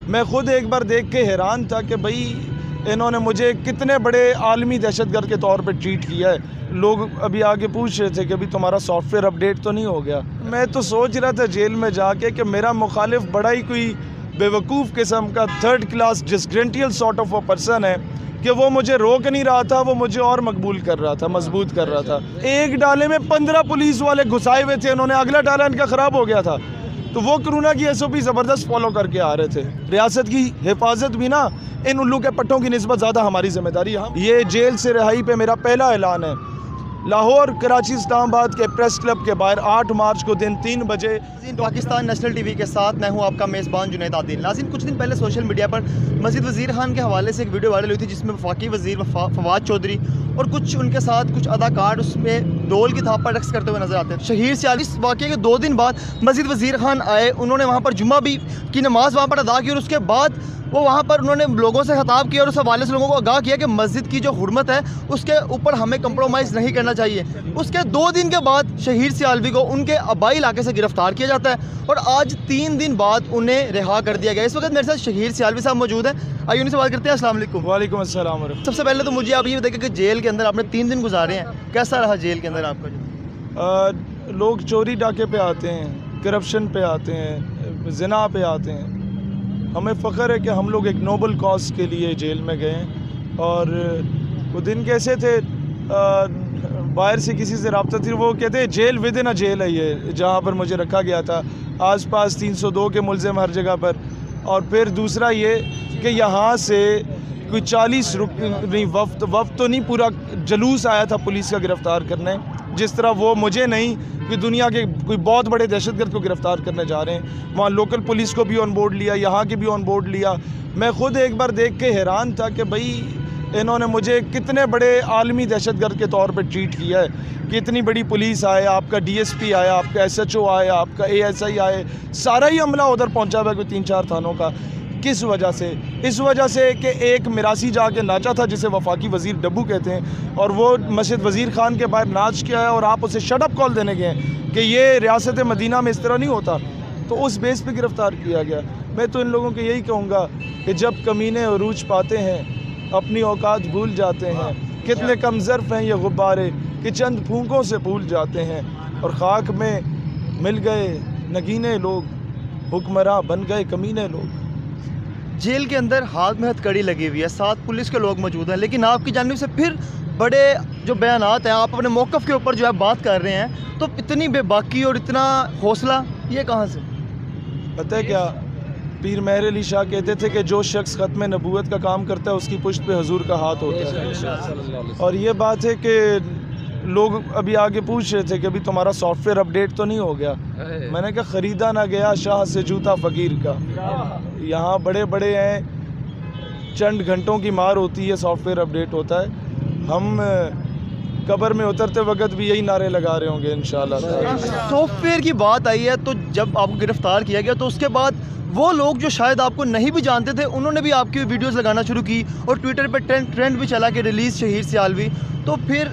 मैं ख़ुद एक बार देख के हैरान था कि भाई इन्होंने मुझे कितने बड़े आलमी दहशतगर्द के तौर पे ट्रीट किया है। लोग अभी आगे पूछ रहे थे कि अभी तुम्हारा सॉफ्टवेयर अपडेट तो नहीं हो गया। मैं तो सोच रहा था जेल में जाके कि मेरा मुखालिफ बड़ा ही कोई बेवकूफ़ किस्म का third class disgruntled sort of a person है कि वो मुझे रोक नहीं रहा था, वो मुझे और मकबूल कर रहा था, मजबूत कर रहा था। एक डाले में 15 पुलिस वाले घुसाए हुए थे, उन्होंने अगला डाला इनका ख़राब हो गया था, तो वो कोरोना की SOP ज़बरदस्त फॉलो करके आ रहे थे। रियासत की हिफाजत भी ना इन उल्लू के पट्टों की निस्बत ज़्यादा हमारी जिम्मेदारी है। ये जेल से रिहाई पे मेरा पहला ऐलान है। लाहौर, कराची, इस्लामाबाद के प्रेस क्लब के बाहर 8 मार्च को दिन 3 बजे। पाकिस्तान नेशनल TV के साथ मैं हूं आपका मेज़बान जुनैद आदिल। नाज़रीन, कुछ दिन पहले सोशल मीडिया पर मजीद वज़ीर खान के हवाले से एक वीडियो वायरल हुई थी जिसमें वफाकी वज़ीर फवाद चौधरी और कुछ उनके साथ कुछ अदाकार उसमें डोल की थाप पर रक्स करते हुए नजर आते हैं। शहीर सियालवी इस वाक़े के 2 दिन बाद मजीद वज़ीर खान आए, उन्होंने वहाँ पर जुम्मा भी की नमाज़ वहाँ पर अदा की और उसके बाद वो वहाँ पर उन्होंने लोगों से खिताब किया और उस हवाले से लोगों को आगाह किया कि मस्जिद की जो हुर्मत है उसके ऊपर हमें कंप्रोमाइज़ नहीं करना चाहिए। उसके 2 दिन के बाद शहीर सियालवी को उनके आबाई इलाके से गिरफ्तार किया जाता है और आज 3 दिन बाद उन्हें रिहा कर दिया गया। इस वक्त मेरे साथ शहीर सियालवी साहब मौजूद हैं, आइए उनसे बात करते हैं। अस्सलाम वालेकुम। वालेकुम अस्सलाम। सबसे पहले तो मुझे आप ये बताइए कि जेल के अंदर आपने 3 दिन गुजारे हैं, कैसा रहा जेल के अंदर आपका? लोग चोरी डाके पे आते हैं, करप्शन पे आते हैं, ज़िना पे आते हैं। हमें फ़ख्र है कि हम लोग एक नोबल कॉज के लिए जेल में गए और वो दिन कैसे थे, बाहर से किसी से रब्ता थी, वो कहते हैं jail within a jail है ये जहाँ पर मुझे रखा गया था। आसपास 302 के मुल्ज़िम हर जगह पर। और फिर दूसरा ये कि यहाँ से कोई 40 नहीं वफ़द तो नहीं, पूरा जलूस आया था पुलिस का गिरफ़्तार करने। जिस तरह वो मुझे नहीं कि दुनिया के कोई बहुत बड़े दहशतगर्द को गिरफ़्तार करने जा रहे हैं, वहाँ लोकल पुलिस को भी ऑन बोर्ड लिया, यहाँ के भी ऑन बोर्ड लिया। मैं ख़ुद एक बार देख के हैरान था कि भाई इन्होंने मुझे कितने बड़े आलमी दहशतगर्द के तौर पे ट्रीट किया है कि इतनी बड़ी पुलिस आए, आपका DSP आया, आपका SHO आया, आपका ASI आए, सारा ही अमला उधर पहुँचा हुआ कोई 3-4 थानों का। किस वजह से? इस वजह से कि एक मिरासी जाके नाचा था जिसे वफाकी वज़ीर डब्बू कहते हैं, और वो मस्जिद वज़ीर खान के बाहर नाच के आया और आप उसे शट अप कॉल देने गए कि ये रियासत मदीना में इस तरह नहीं होता, तो उस बेस पे गिरफ़्तार किया गया। मैं तो इन लोगों को यही कहूँगा कि जब कमीने अरूज पाते हैं अपनी औकात भूल जाते हैं। कितने कम ज़र्फ़ हैं ये गुब्बारे कि चंद फूंकों से भूल जाते हैं, और ख़ाक में मिल गए नगीने लोग, हुक्मरां बन गए कमीने लोग। जेल के अंदर हाथ में हथकड़ी लगी हुई है, साथ पुलिस के लोग मौजूद हैं, लेकिन आपकी जानिब से फिर बड़े जो बयानात हैं, आप अपने मौक़िफ़ के ऊपर जो है बात कर रहे हैं, तो इतनी बेबाकी और इतना हौसला ये कहाँ से? पता है क्या, पीर मेहर अली शाह कहते थे कि जो शख्स ख़त्म नबूवत का काम करता है उसकी पुश्त पे हुजूर का हाथ होता है। और ये बात है कि लोग अभी आगे पूछ रहे थे कि अभी तुम्हारा सॉफ्टवेयर अपडेट तो नहीं हो गया। मैंने कहा ख़रीदा ना गया शाह से जूता फ़कीर का। यहाँ बड़े बड़े हैं, चंद घंटों की मार होती है, सॉफ्टवेयर अपडेट होता है। हम कब्र में उतरते वक्त भी यही नारे लगा रहे होंगे इंशाल्लाह। सॉफ्टवेयर की बात आई है तो जब आपको गिरफ़्तार किया गया तो उसके बाद वो लोग जो शायद आपको नहीं भी जानते थे उन्होंने भी आपकी वीडियोस लगाना शुरू की और ट्विटर पर ट्रेंड भी चला कि रिलीज़ शहीर सियालवी। तो फिर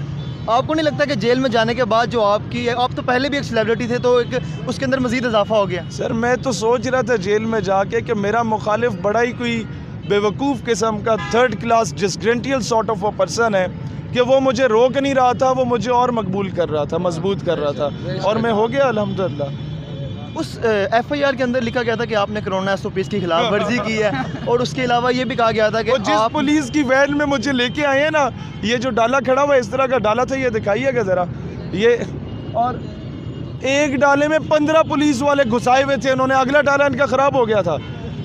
आपको नहीं लगता कि जेल में जाने के बाद जो आप तो पहले भी एक सेलिब्रिटी थे, तो एक उसके अंदर मज़ीद इजाफा हो गया? सर मैं तो सोच रहा था जेल में जाके कि मेरा मुखालिफ बड़ा ही कोई बेवकूफ़ किस्म का third class disgruntled sort of a person है कि वो मुझे रोक नहीं रहा था, वो मुझे और मकबूल कर रहा था, मजबूत कर रहा था, और मैं हो गया अल्हम्दुलिल्लाह। उस FIR के अंदर लिखा गया था कि आपने कोरोना SOPs की खिलाफ वर्जी की है और उसके अलावा ये भी कहा गया था कि जिस पुलिस की वैन में मुझे लेके आए हैं ना, ये जो डाला खड़ा हुआ इस तरह का डाला था, ये दिखाइएगा ज़रा ये, और एक डाले में 15 पुलिस वाले घुसाए हुए थे, उन्होंने अगला डाला इनका ख़राब हो गया था,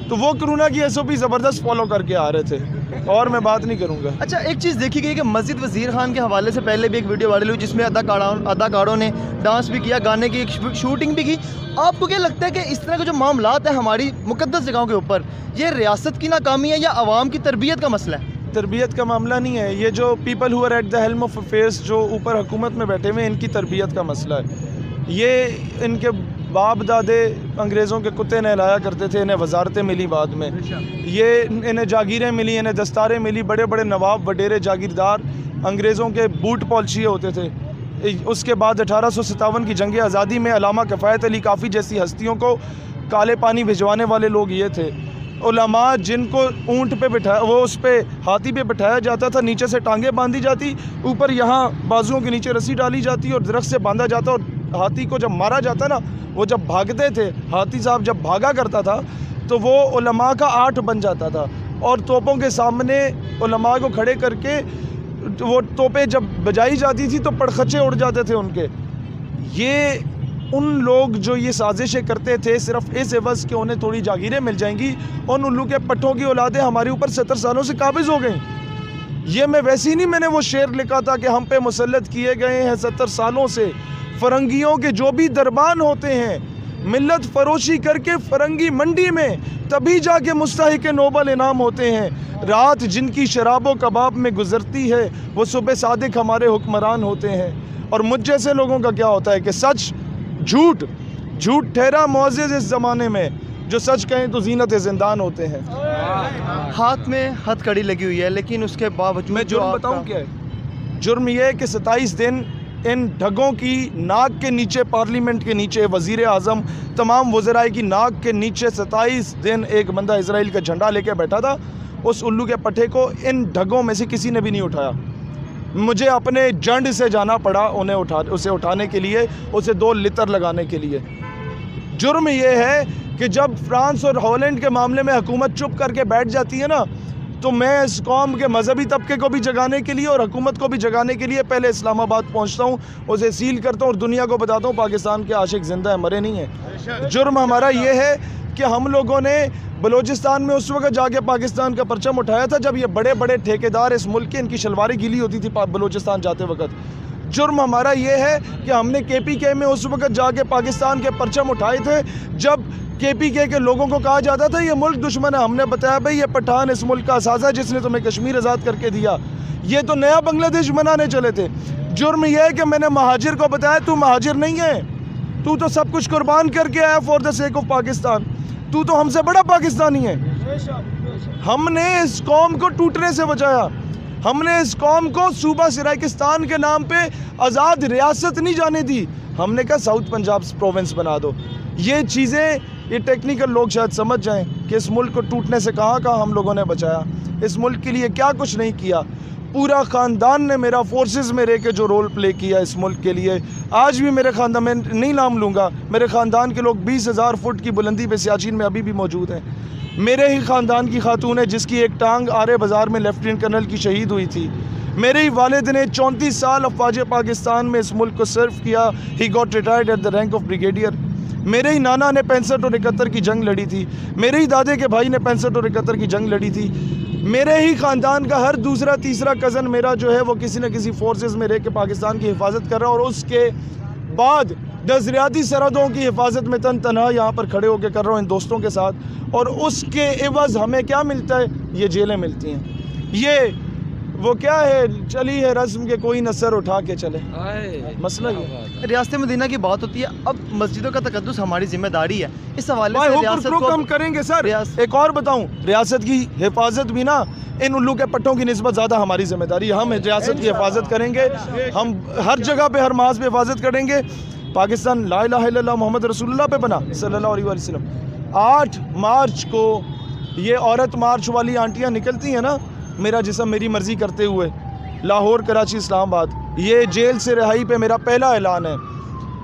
तो वो कोरोना की SOP ज़बरदस्त फॉलो करके आ रहे थे, और मैं बात नहीं करूँगा। अच्छा, एक चीज़ देखी गई कि मस्जिद वज़ीर खान के हवाले से पहले भी एक वीडियो वायरल हुई जिसमें अदाकारों ने डांस भी किया, गाने की एक शूटिंग भी की। आपको क्या लगता है कि इस तरह के जो मामलात हैं हमारी मुक़द्दस जगहों के ऊपर, ये रियासत की नाकामी है या आवाम की तरबियत का मसला है? तरबियत का मामला नहीं है, ये जो people who are at the helm of affairs जो ऊपर हुकूमत में बैठे हुए हैं, इनकी तरबियत का मसला है। ये इनके बाप दादे अंग्रेज़ों के कुत्ते नहलाया करते थे, इन्हें वजारतें मिली बाद में, ये इन्हें जागीरें मिली, इन्हें दस्तारें मिली, बड़े बड़े नवाब वडेरे जागीरदार अंग्रेज़ों के बूट पॉलिशिए होते थे। उसके बाद 1857 की जंग आज़ादी में अलामा किफ़ायत अली काफ़ी जैसी हस्तियों को काले पानी भिजवाने वाले लोग ये थे। उलमा जिनको ऊँट पे बिठाया, वो उस पे हाथी पे बिठाया जाता था, नीचे से टांगें बांधी जाती, ऊपर यहाँ बाजुओं के नीचे रस्सी डाली जाती और दरख्त से बांधा जाता, और हाथी को जब मारा जाता ना, वो जब भागते थे, हाथी साहब जब भागा करता था तो वो उलमा का आठ बन जाता था, और तोपों के सामने उलमा को खड़े करके वो तोपें जब बजाई जाती थी तो पड़खचे उड़ जाते थे उनके। ये उन लोग जो ये साजिशें करते थे सिर्फ इस एवज़ के उन्हें थोड़ी जागीरें मिल जाएंगी, उन उल्लू के पट्टों की औलादें हमारे ऊपर 70 सालों से काबिज़ हो गई। ये मैं वैसे ही नहीं, मैंने वो शेर लिखा था कि हम पे मुसल्लत किए गए हैं 70 सालों से फ़रंगियों के जो भी दरबान होते हैं, मिल्लत फरोशी करके फ़रंगी मंडी में तभी जाके मुस्तहिक नोबल इनाम होते हैं। रात जिनकी शराबो कबाब में गुजरती है वो सुबह सादिक हमारे हुक्मरान होते हैं। और मुझ जैसे लोगों का क्या होता है कि सच झूठ ठहरा मुअज़्ज़िज़ इस ज़माने में, जो सच कहें तो ज़ीनत ज़िंदान होते हैं। हाथ में हथकड़ी लगी हुई है, लेकिन उसके बावजूद मैं जुर्म बताऊं क्या है? जुर्म यह है कि 27 दिन इन ढगों की नाक के नीचे, पार्लियामेंट के नीचे, वज़ीर आज़म, तमाम वज़राए की नाक के नीचे 27 दिन एक बंदा इजराइल का झंडा लेके बैठा था। उस उल्लू के पट्टे को इन ढगों में से किसी ने भी नहीं उठाया। मुझे अपने जंड से जाना पड़ा उसे उठाने के लिए, उसे 2 लितर लगाने के लिए। जुर्म यह है कि जब फ्रांस और हॉलैंड के मामले में हुकूमत चुप करके बैठ जाती है ना, तो मैं इस कौम के मजहबी तबके को भी जगाने के लिए और हुकूमत को भी जगाने के लिए पहले इस्लामाबाद पहुंचता हूं, उसे सील करता हूं और दुनिया को बताता हूं पाकिस्तान के आशिक जिंदा है, मरे नहीं हैं। जुर्म हमारा ये है कि हम लोगों ने बलूचिस्तान में उस वक्त जाके पाकिस्तान का परचम उठाया था जब ये बड़े बड़े ठेकेदार इस मुल्क के, इनकी शलवारें गीली होती थी बलूचिस्तान जाते वक्त। जुर्म हमारा ये है कि हमने KPK में उस वक्त जाके पाकिस्तान के परचम उठाए थे जब KPK के लोगों को कहा जाता था ये मुल्क दुश्मन है। हमने बताया भाई ये पठान इस मुल्क का असाज़ा है जिसने तुम्हें कश्मीर आज़ाद करके दिया, ये तो नया बांग्लादेश बनाने चले थे। जुर्म यह है कि मैंने महाजिर को बताया तू महाजिर नहीं है, तू तो सब कुछ कुर्बान करके आया for the sake of Pakistan, तू तो हमसे बड़ा पाकिस्तानी है। हमने इस कौम को टूटने से बचाया, हमने इस कौम को सूबा सिराकिस्तान के नाम पे आज़ाद रियासत नहीं जाने दी, हमने कहा साउथ पंजाब प्रोविंस बना दो। ये चीज़ें, ये टेक्निकल लोग शायद समझ जाएं कि इस मुल्क को टूटने से कहाँ हम लोगों ने बचाया, इस मुल्क के लिए क्या कुछ नहीं किया। पूरा ख़ानदान ने मेरा फोर्सेस में रह के जो रोल प्ले किया इस मुल्क के लिए, आज भी मेरे ख़ानदान में नहीं नाम लूँगा, मेरे ख़ानदान के लोग 20,000 फुट की बुलंदी पे सियाचिन में अभी भी मौजूद हैं। मेरे ही ख़ानदान की खातून है जिसकी एक टांग आरे बाज़ार में लेफ्टिनेंट कर्नल की शहीद हुई थी। मेरे ही वालिद ने 34 साल अफवाज पाकिस्तान में इस मुल्क को सर्व किया, he got retired at the rank of brigadier. मेरे ही नाना ने 65 और 71 की जंग लड़ी थी, मेरे ही दादे के भाई ने 65 और 71 की जंग लड़ी थी। मेरे ही ख़ानदान का हर दूसरा तीसरा कज़न मेरा जो है वो किसी न किसी फोर्सेस में रह के पाकिस्तान की हिफाजत कर रहा है, और उसके बाद नज़रियाती सरहदों की हिफाजत में तनहा यहाँ पर खड़े होकर कर रहा हूँ इन दोस्तों के साथ। और उसके एवज़ हमें क्या मिलता है? ये जेलें मिलती हैं। ये वो क्या है, चली है रस्म के कोई नसर उठा के चले, मसला ये। रियासत मदीना की बात होती है, अब मस्जिदों का तकद्दुस हमारी जिम्मेदारी है, इस हवाले से रियासत को हम करेंगे सर। एक और बताऊं, रियासत की हिफाजत भी ना इन उल्लू के पट्टों की निस्बत ज़्यादा हमारी जिम्मेदारी है। हम रियासत की हिफाजत करेंगे, हम हर जगह पे हर माज पे हिफाजत करेंगे। पाकिस्तान ला इलाहा इल्लल्लाह मोहम्मद रसूलुल्लाह पे बना सल्लल्लाहु अलैहि वसल्लम। 8 मार्च को ये औरत मार्च वाली आंटियाँ निकलती हैं ना, मेरा जिस्म मेरी मर्ज़ी करते हुए, लाहौर, कराची, इस्लामाबाद, ये जेल से रिहाई पे मेरा पहला ऐलान है।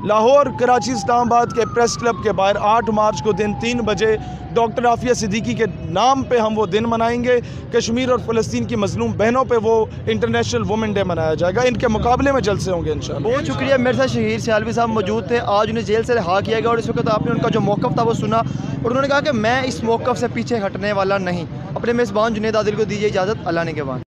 लाहौर, कराची, इस्लामाबाद के प्रेस क्लब के बाहर 8 मार्च को दिन 3 बजे डॉक्टर आफिया सिद्दीकी के नाम पे हम वो दिन मनाएंगे। कश्मीर और फ़लस्तीन की मज़लूम बहनों पे वो इंटरनेशनल वुमेन डे मनाया जाएगा। इनके मुकाबले में जलसे होंगे इंशाअल्लाह। बहुत शुक्रिया। मेरे साथ शहीद सियालवी साहब मौजूद थे, आज उन्हें जेल से रिहा किया गया और इस वक्त आपने उनका जो मौक़िफ़ था वो सुना, और उन्होंने कहा कि मैं इस मौक़िफ़ से पीछे हटने वाला नहीं। अपने मेज़बान जुनैद आदिल को दीजिए इजाज़त, अल्लाह ने के बाद।